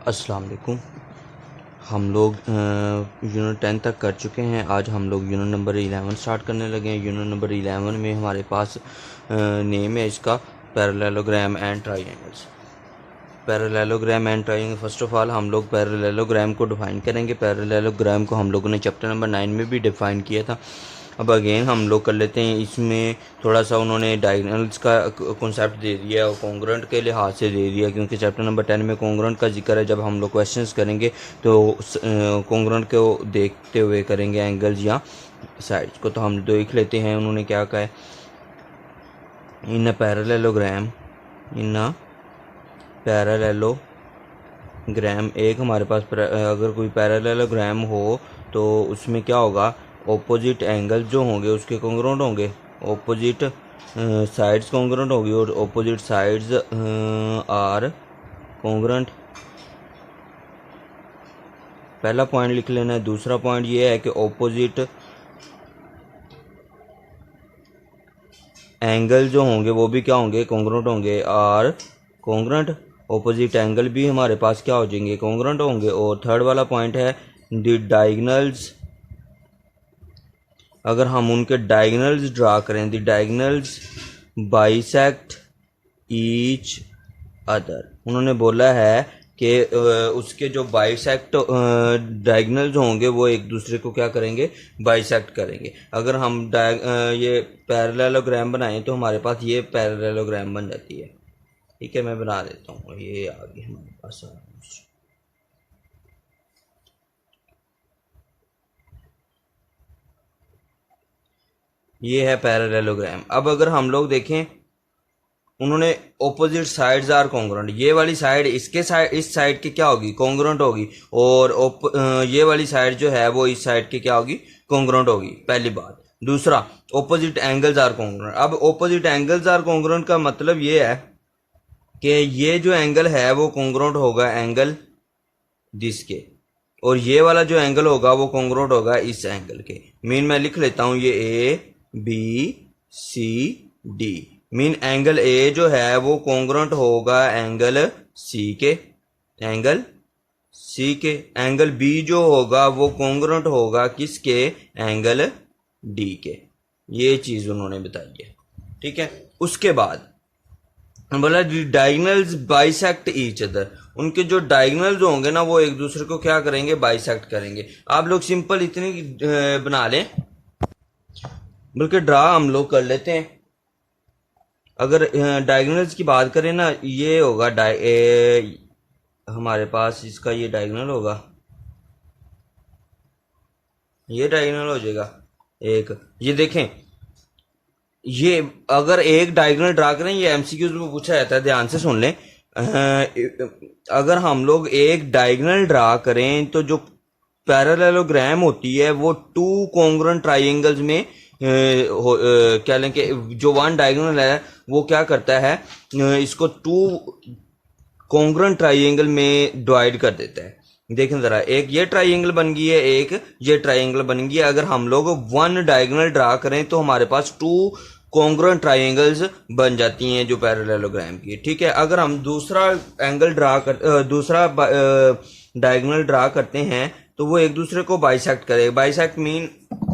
अस्सलाम वालेकुम। हम लोग यूनिट 10 तक कर चुके हैं। आज हम लोग यूनिट नंबर 11 स्टार्ट करने लगे हैं। यूनिट नंबर 11 में हमारे पास नेम है इसका parallelogram and triangles. Parallelogram and triangle, first of all हम लोग पैरेललोग्राम को डिफ़ाइन करेंगे। पैरेललोग्राम को हम लोगों ने चैप्टर नंबर 9 में भी डिफ़ाइन किया था। अब अगेन हम लोग कर लेते हैं। इसमें थोड़ा सा उन्होंने डायगोनल्स का कॉन्सेप्ट दे दिया और कॉन्ग्रुएंट के लिहाज से दे दिया, क्योंकि चैप्टर नंबर 10 में कॉन्ग्रुएंट का जिक्र है। जब हम लोग क्वेश्चंस करेंगे तो कॉन्ग्रुएंट को देखते हुए करेंगे, एंगल्स या साइड्स को। तो हम देख लेते हैं उन्होंने क्या कहा है। इन पैरेललोग्राम एक हमारे पास अगर कोई पैरेललोग्राम हो तो उसमें क्या होगा, ऑपोजिट एंगल जो होंगे उसके कॉन्ग्रुएंट होंगे, ऑपोजिट साइड्स कॉन्ग्रुएंट होगी और ऑपोजिट साइड्स आर कॉन्ग्रुएंट। पहला पॉइंट लिख लेना है। दूसरा पॉइंट ये है कि ऑपोजिट एंगल जो होंगे वो भी क्या होंगे, कॉन्ग्रुएंट होंगे, आर कॉन्ग्रुएंट। ऑपोजिट एंगल भी हमारे पास क्या हो जाएंगे, कॉन्ग्रुएंट होंगे। और थर्ड वाला पॉइंट है द डायगोनल्स, अगर हम उनके डायगोनल्स ड्रा करें, the diagonals bisect each other. उन्होंने बोला है कि उसके जो बाइसेक्ट डायगोनल्स होंगे वो एक दूसरे को क्या करेंगे, बाइसेक्ट करेंगे। अगर हम ये पैरेललोग्राम बनाएं तो हमारे पास ये पैरेललोग्राम बन जाती है। ठीक है, मैं बना देता हूँ। ये आगे हमारे पास ये है पैरेललोग्राम। अब अगर हम लोग देखें, उन्होंने ऑपोजिट साइड्स आर कॉन्ग्रुएंट, ये वाली साइड इसके साइड इस साइड की क्या होगी, कॉन्ग्रुएंट होगी, और ये वाली साइड जो है वो इस साइड की क्या होगी, कॉन्ग्रुएंट होगी, पहली बात। दूसरा, ऑपोजिट एंगल्स आर कॉन्ग्रुएंट। अब ऑपोजिट एंगल्स आर कॉन्ग्रुएंट का मतलब ये है कि ये जो एंगल है वो कॉन्ग्रुएंट होगा एंगल दिस के, और ये वाला जो एंगल होगा वो कॉन्ग्रुएंट होगा इस एंगल के। मीन मैं लिख लेता हूँ, ये A B C D. Mean angle A जो है वो कॉन्ग्रुएंट होगा एंगल सी के, एंगल सी के। एंगल बी जो होगा वो कॉन्ग्रुएंट होगा किसके, एंगल डी के। ये चीज उन्होंने बताई है। ठीक है, उसके बाद बोला डायगोनल्स बाइसेक्ट ईच अदर। उनके जो डायगोनल्स होंगे ना वो एक दूसरे को क्या करेंगे, बाइसेक्ट करेंगे। आप लोग सिंपल इतनी बना लें, बल्कि ड्रा हम लोग कर लेते हैं। अगर डायगोनल्स की बात करें ना, ये होगा हमारे पास इसका ये डायगोनल होगा, ये डायगोनल हो जाएगा एक। ये देखें, ये अगर एक डायगोनल ड्रा करें, ये एमसीक्यूज में पूछा जाता है, ध्यान से सुन लें। अगर हम लोग एक डायगोनल ड्रा करें तो जो पैरेललोग्राम होती है वो टू कॉन्ग्रुएंट ट्राइंगल्स में क्या लें कि जो वन डायगोनल है वो क्या करता है, इसको टू कॉन्ग्रुएंट ट्राइंगल में डिवाइड कर देता है। देखें जरा, एक ये ट्राइंगल बन गई है, एक ये ट्राइंगल बन गई है। अगर हम लोग वन डायगोनल ड्रा करें तो हमारे पास टू कॉन्ग्रुएंट ट्राइंगल्स बन जाती हैं जो पैरेललोग्राम की। ठीक है, अगर हम दूसरा एंगल ड्रा कर दूसरा डायगोनल ड्रा करते हैं तो वो एक दूसरे को बाइसेक्ट करेगा। बाइसेक्ट मीन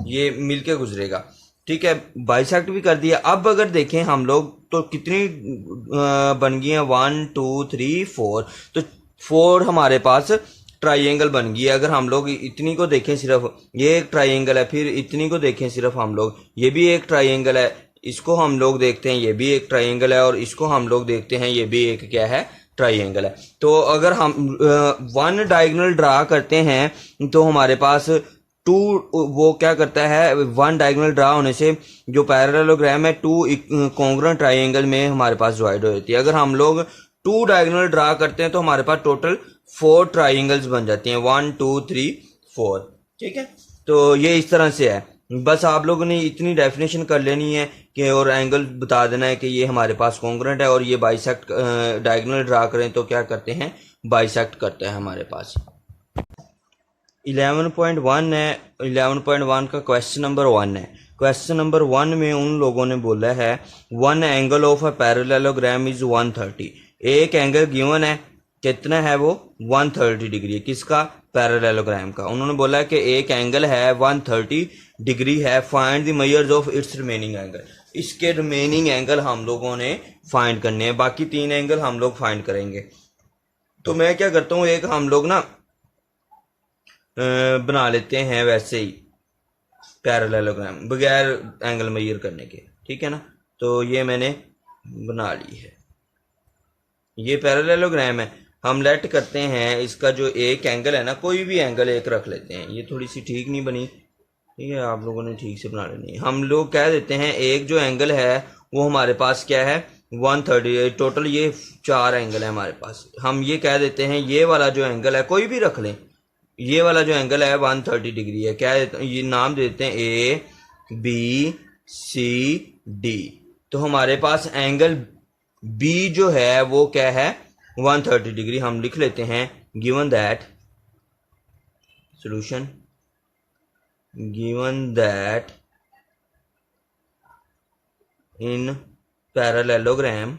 ये मिलके गुजरेगा। ठीक है, बाइसेक्ट भी कर दिया। अब अगर देखें हम लोग तो कितनी बन गई हैं, 1 2 3 4। तो 4 हमारे पास ट्राइंगल बन गई है। अगर हम लोग इतनी को देखें, सिर्फ ये एक ट्राइंगल है, फिर इतनी को देखें सिर्फ हम लोग, ये भी एक ट्राइंगल है, इसको हम लोग देखते हैं ये भी एक ट्राइंगल है, और इसको हम लोग देखते हैं ये भी एक क्या है, ट्राइंगल है। तो अगर हम वन डायगोनल ड्रा करते हैं तो हमारे पास टू, वो क्या करता है, वन डायगोनल ड्रा होने से जो पैरेललोग्राम है टू कॉन्ग्रुएंट ट्राइंगल में हमारे पास डिवाइड हो जाती है। अगर हम लोग टू डायगोनल ड्रा करते हैं तो हमारे पास टोटल 4 ट्राइंगल्स बन जाती हैं, 1 2 3 4। ठीक है, तो ये इस तरह से है। बस आप लोगों ने इतनी डेफिनेशन कर लेनी है कि, और एंगल बता देना है कि ये हमारे पास कॉन्ग्रुएंट है, और ये बाइसेक्ट डायगोनल ड्रा करें तो क्या करते हैं, बाइसेक्ट करते हैं हमारे पास। 11.1 है, 11.1 का क्वेश्चन नंबर 1 है। क्वेश्चन नंबर 1 में उन लोगों ने बोला है one angle of a parallelogram is 130। एक एंगल गिवन है कितना है वो 130 डिग्री है। किसका? पैरेललोग्राम का। उन्होंने बोला कि एक एंगल है 130 डिग्री है, find the measures of its remaining angle. इसके रिमेनिंग एंगल हम लोगों ने फाइंड करने हैं, बाकी 3 एंगल हम लोग फाइंड करेंगे। तो मैं क्या करता हूँ, एक हम लोग ना बना लेते हैं वैसे ही पैरेललोग्राम बगैर एंगल मेजर करने के, ठीक है ना। तो ये मैंने बना ली है, ये पैरेललोग्राम है। हम लेट करते हैं इसका जो एक एंगल है ना, कोई भी एंगल एक रख लेते हैं। ये थोड़ी सी ठीक नहीं बनी, ठीक है, आप लोगों ने ठीक से बना लेनी है। हम लोग कह देते हैं एक जो एंगल है वो हमारे पास क्या है 130, टोटल ये 4 एंगल है हमारे पास। हम ये कह देते हैं ये वाला जो एंगल है कोई भी रख लें, ये वाला जो एंगल है 130 डिग्री है। क्या देते हैं, ये नाम देते हैं ए बी सी डी। तो हमारे पास एंगल बी जो है वो क्या है 130 डिग्री। हम लिख लेते हैं given that solution, given that in parallelogram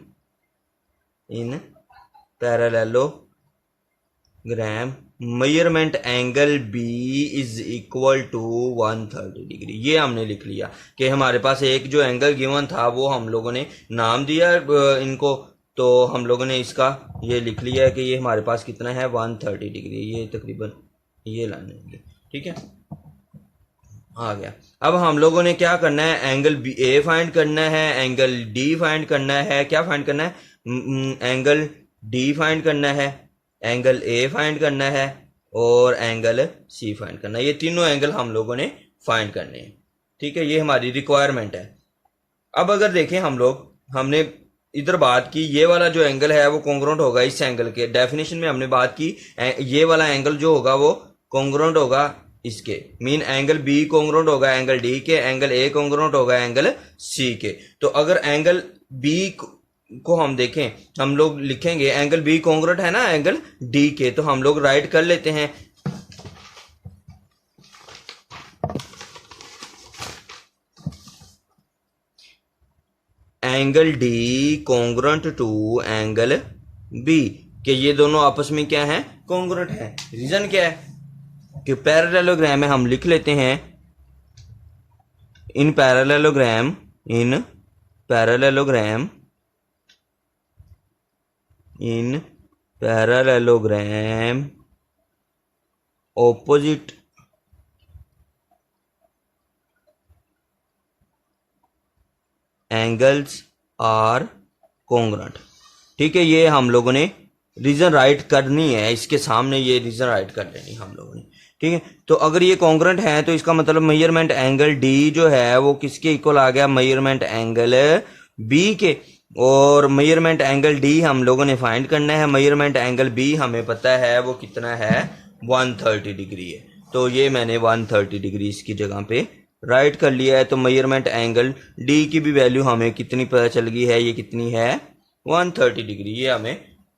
measurement angle B is equal to 130 degree. ये हमने लिख लिया कि हमारे पास एक जो एंगल गिवन था वो हम लोगों ने नाम दिया इनको, तो हम लोगों ने इसका ये लिख लिया है कि ये हमारे पास कितना है 130 डिग्री। ये तकरीबन ये लाने होंगे, ठीक है, आ गया। अब हम लोगों ने क्या करना है, एंगल बी ए फाइंड करना है, एंगल डी फाइंड करना है। क्या फाइंड करना है? एंगल डी फाइंड करना है, एंगल ए फाइंड करना है और एंगल सी फाइंड करना है। ये तीनों एंगल हम लोगों ने फाइंड करने हैं, ठीक है, ये हमारी रिक्वायरमेंट है। अब अगर देखें हम लोग, हमने इधर बात की ये वाला जो एंगल है वो कॉन्ग्रुएंट होगा इस एंगल के। डेफिनेशन में हमने बात की ये वाला एंगल जो होगा वो कॉन्ग्रुएंट होगा इसके, मीन एंगल बी कॉन्ग्रुएंट होगा एंगल डी के, एंगल ए कॉन्ग्रुएंट होगा एंगल सी के। तो अगर एंगल बी को हम देखें, हम लोग लिखेंगे एंगल बी कॉन्ग्रुएंट है ना एंगल डी के, तो हम लोग राइट कर लेते हैं angle D congruent to angle B, कि ये दोनों आपस में क्या है कॉन्ग्रुएंट है। रीजन क्या है कि पैरेललोग्राम में हम लिख लेते हैं in parallelogram opposite angles are congruent, ठीक है। ये हम लोगों ने रीजन राइट करनी है, इसके सामने ये रीजन राइट कर लेनी हम लोगों ने, ठीक है। तो अगर ये कॉन्ग्रुएंट है तो इसका मतलब मेजरमेंट एंगल डी जो है वो किसके इक्वल आ गया, मेजरमेंट एंगल बी के। और मेजरमेंट एंगल डी हम लोगों ने फाइंड करना है, मेजरमेंट एंगल बी हमें पता है वो कितना है 130 डिग्री है। तो ये मैंने 130 डिग्री इसकी जगह पे राइट कर लिया है। तो मेजरमेंट एंगल डी की भी वैल्यू हमें कितनी पता चल गई है, ये कितनी है 130 डिग्री, ये हमें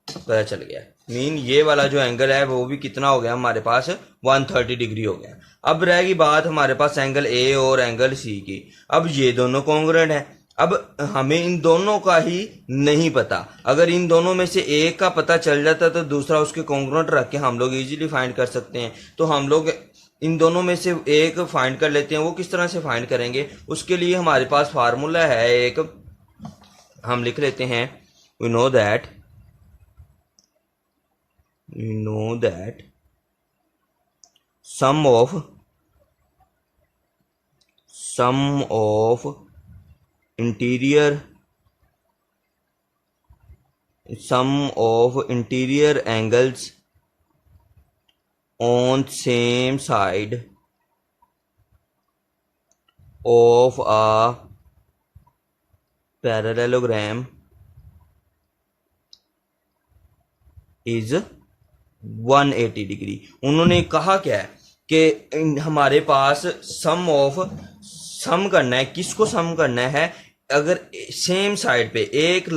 पता चल गया। मीन ये वाला जो एंगल है वो भी कितना हो गया हमारे पास 130 डिग्री हो गया। अब रहेगी बात हमारे पास एंगल ए और एंगल सी की। अब ये दोनों कॉन्ग्रुएंट है, अब हमें इन दोनों का ही नहीं पता। अगर इन दोनों में से एक का पता चल जाता तो दूसरा उसके कॉन्ग्रुएंट रख के हम लोग इजीली फाइंड कर सकते हैं। तो हम लोग इन दोनों में से एक फाइंड कर लेते हैं। वो किस तरह से फाइंड करेंगे, उसके लिए हमारे पास फार्मूला है एक, हम लिख लेते हैं we know that sum of interior angles on same side of a parallelogram is 180 degree. उन्होंने कहा क्या है कि हमारे पास सम करना है, किसको सम करना है, अगर सेम साइड पे एक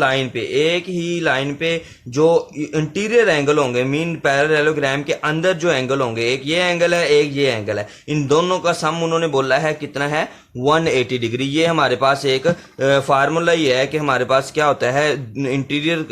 ही लाइन पे जो इंटीरियर एंगल होंगे, मीन पैरेललोग्राम के अंदर जो एंगल होंगे, एक ये एंगल है, एक ये एंगल है, इन दोनों का सम उन्होंने बोला है कितना है 180 डिग्री। ये हमारे पास एक फार्मूला ही है कि हमारे पास क्या होता है, इंटीरियर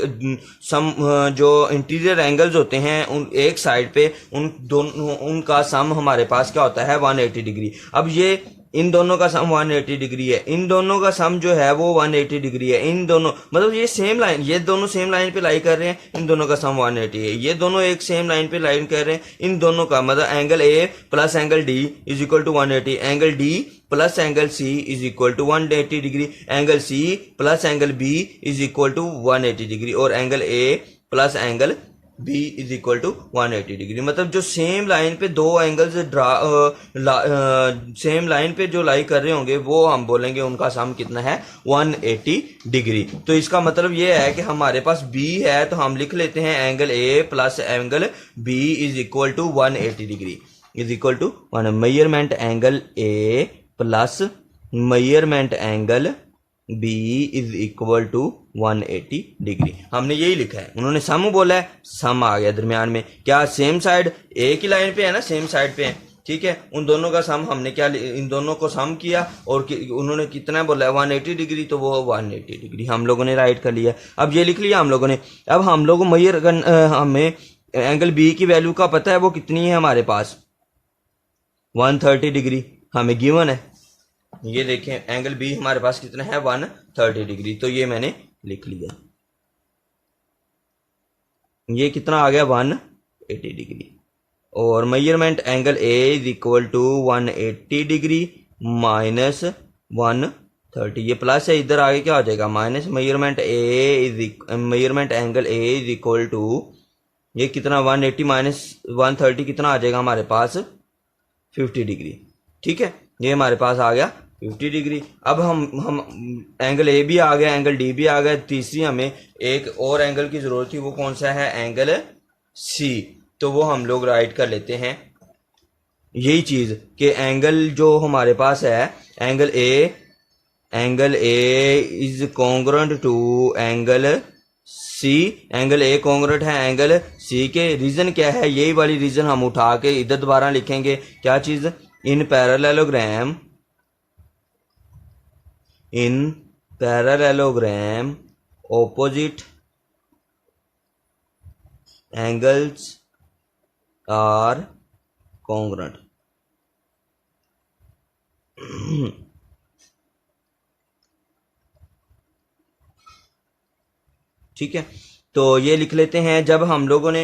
सम जो इंटीरियर एंगल्स होते हैं उन एक साइड पे उन दोनों उनका सम हमारे पास क्या होता है 180 डिग्री। अब ये इन दोनों का सम 180 डिग्री है, इन दोनों का सम जो है वो 180 डिग्री है, इन दोनों मतलब ये सेम लाइन, ये दोनों सेम लाइन पे लाई कर रहे हैं, इन दोनों का सम 180 है। ये दोनों एक सेम लाइन पे लाइन कर रहे हैं, इन दोनों का मतलब angle A plus angle D is equal to 180, angle D plus angle C is equal to 180 degree, angle C plus angle B is equal to 180 degree, और angle A plus angle B is equal to 180 degree. मतलब जो same line पे दो angles same line पे जो लाई कर रहे होंगे वो हम बोलेंगे उनका सम कितना है 180 डिग्री। तो इसका मतलब ये है कि हमारे पास बी है तो हम लिख लेते हैं angle A plus angle B is equal to 180 degree is equal to measurement angle A plus measurement angle B is equal to 180 degree. हमने यही लिखा है, उन्होंने सम बोला है, सम आ गया दरमियान में, क्या सेम साइड एक ही लाइन पे है ना, सेम साइड पे है, ठीक है। उन दोनों का सम हमने क्या, इन दोनों को सम किया और उन्होंने कितना बोला है 180 डिग्री, तो वो 180 डिग्री हम लोगों ने राइट कर लिया। अब ये लिख लिया हम लोगों ने। अब हम लोग हमें एंगल बी की वैल्यू का पता है, वो कितनी है हमारे पास 130 डिग्री हमें गिवन है। ये देखें एंगल बी हमारे पास कितना है 130 डिग्री, तो ये मैंने लिख लिया। ये कितना आ गया 180 डिग्री, और measurement angle A is equal to 180 degree minus 130, ये प्लस है, इधर आगे क्या हो जाएगा minus, measurement angle A is equal to ये कितना 180 माइनस 130 कितना आ जाएगा हमारे पास 50 डिग्री, ठीक है। ये हमारे पास आ गया 50 डिग्री। अब हम एंगल ए भी आ गया, एंगल डी भी आ गया, तीसरी हमें एक और एंगल की जरूरत थी, वो कौन सा है एंगल सी, तो वो हम लोग राइट कर लेते हैं यही चीज कि एंगल जो हमारे पास है angle A is congruent to angle C, angle A congruent है एंगल सी के। रीजन क्या है, यही वाली रीजन हम उठा के इधर दोबारा लिखेंगे, क्या चीज, इन parallelogram opposite angles are congruent। ठीक है, तो ये लिख लेते हैं। जब हम लोगों ने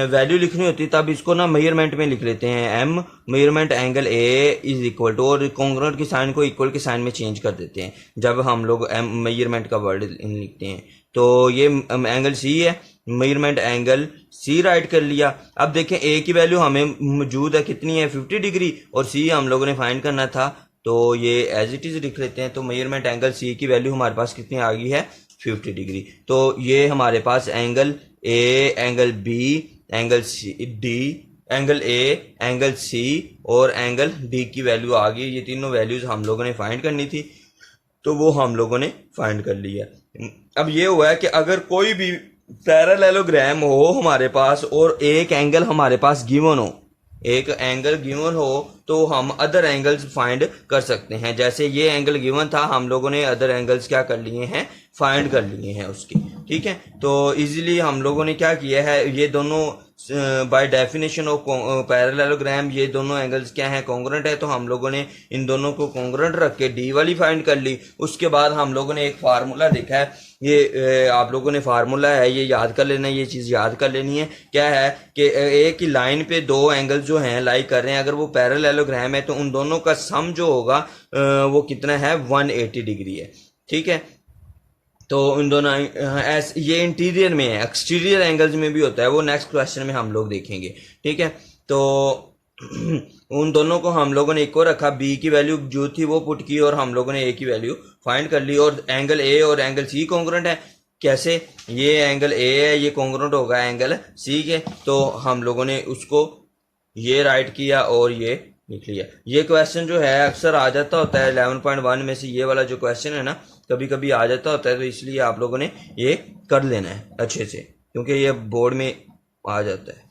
वैल्यू लिखनी होती तब इसको ना मेजरमेंट में लिख लेते हैं, M measurement angle A is equal to, और कॉन्ग्रुएंट की साइन को इक्वल के साइन में चेंज कर देते हैं जब हम लोग एम मेजरमेंट का वर्ड लिखते हैं। तो ये एंगल सी है, मेजरमेंट एंगल सी राइट कर लिया। अब देखें ए की वैल्यू हमें मौजूद है कितनी है 50 डिग्री, और सी हम लोगों ने फाइंड करना था, तो ये एज इट इज लिख लेते हैं। तो मेजरमेंट एंगल सी की वैल्यू हमारे पास कितनी आ गई है 50 डिग्री। तो ये हमारे पास angle A, angle B, angle C D, angle A, angle C और एंगल डी की वैल्यू आ गई। ये तीनों वैल्यूज हम लोगों ने फाइंड करनी थी, तो वो हम लोगों ने फाइंड कर लिया। अब ये हुआ है कि अगर कोई भी पैरेललोग्राम हो हमारे पास और एक एंगल हमारे पास गिवन हो, एक एंगल गिवन हो, तो हम अदर एंगल्स फाइंड कर सकते हैं। जैसे ये एंगल गिवन था, हम लोगों ने अदर एंगल्स क्या कर लिए हैं, फाइंड कर लिए हैं उसकी, ठीक है। तो इजीली हम लोगों ने क्या किया है, ये दोनों बाय डेफिनेशन ऑफ पैरेललोग्राम ये दोनों एंगल्स क्या हैं, कॉन्ग्रुएंट है, तो हम लोगों ने इन दोनों को कॉन्ग्रुएंट रख के डी वाली फाइंड कर ली। उसके बाद हम लोगों ने एक फार्मूला देखा है, ये आप लोगों ने फार्मूला है ये याद कर लेना, ये चीज़ याद कर लेनी है। क्या है कि एक ही लाइन पे दो एंगल जो हैं लाई कर रहे हैं, अगर वो पैरेललोग्राम है तो उन दोनों का सम जो होगा वो कितना है 180 डिग्री है, ठीक है। तो इन दोनों ये इंटीरियर में है, एक्सटीरियर एंगल्स में भी होता है, वो नेक्स्ट क्वेश्चन में हम लोग देखेंगे, ठीक है। तो उन दोनों को हम लोगों ने एक और रखा, बी की वैल्यू जो थी वो पुट की और हम लोगों ने ए की वैल्यू फाइंड कर ली। और एंगल ए और एंगल सी कॉन्ग्रुएंट है, कैसे, ये एंगल ए है, ये कॉन्ग्रुएंट होगा एंगल सी के, तो हम लोगों ने उसको ये राइट किया और ये लिख लिया। ये क्वेश्चन जो है अक्सर आ जाता होता है 11.1 में से, ये वाला जो क्वेश्चन है ना कभी कभी आ जाता होता है, तो इसलिए आप लोगों ने ये कर लेना है अच्छे से, क्योंकि ये बोर्ड में आ जाता है।